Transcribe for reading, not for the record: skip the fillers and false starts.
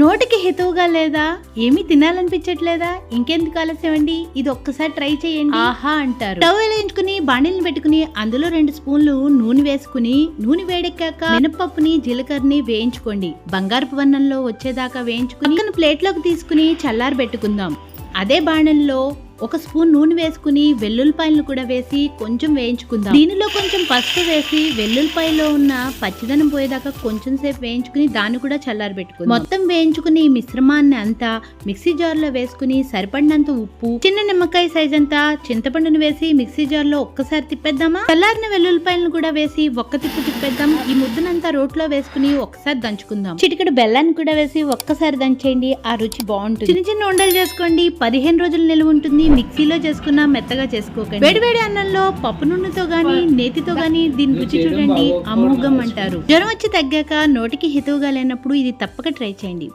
నోటికి హితవుగా లేదా? ఏమీ తినాలనిపించట్లేదా? ఇంకెందుకు ఆలస్యం అండి, ఇది ఒక్కసారి ట్రై చేయండి. ఆహా అంటారు. స్టవ్ వెలిగించుకుని బాణీలను పెట్టుకుని అందులో 2 స్పూన్లు నూనె వేసుకుని నూనె వేడెక్కాక మినపప్పుని జీలకర్రని వేయించుకోండి. బంగారపు వర్ణంలో వచ్చేదాకా వేయించుకుని పక్కన ప్లేట్లోకి తీసుకుని చల్లారి పెట్టుకుందాం. అదే బాణంలో 1 స్పూన్ నూనె వేసుకుని వెల్లుల్లిపాయలను కూడా వేసి కొంచెం వేయించుకుందాం. దీనిలో కొంచెం పసుపు వేసి వెల్లుల్లిపాయలో ఉన్న పచ్చిదనం పోయేదాకా కొంచెం సేపు వేయించుకుని దాన్ని కూడా చల్లారి పెట్టుకుందాం. మొత్తం వేయించుకుని ఈ మిశ్రమాన్ని అంతా మిక్సీ జార్ లో వేసుకుని సరిపడినంత ఉప్పు, చిన్న నిమ్మకాయ సైజ్ అంతా చింతపండును వేసి మిక్సీ జార్ లో ఒక్కసారి తిప్పేద్దామా. చల్లారిన వెల్లుల్లిపాయలను కూడా వేసి ఒక్క తిప్పు తిప్పేద్దాం. ఈ ముద్దనంతా రోట్లో వేసుకుని ఒక్కసారి దంచుకుందాం. చిటికెడు బెల్లాన్ని కూడా వేసి ఒక్కసారి దంచేయండి, ఆ రుచి బాగుంటుంది. చిన్న చిన్న ఉండలు చేసుకోండి, 15 రోజులు నిలువ ఉంటుంది. మిక్సీలో చేసుకున్నా మెత్తగా చేసుకోకండి. వేడివేడి అన్నంలో పప్పు నూనెతో గానీ నేతితో గానీ దీని రుచి చూడండి, అమోఘం అంటారు. జ్వరం వచ్చి తగ్గాక నోటికి హితవుగా లేనప్పుడు ఇది తప్పక ట్రై చేయండి.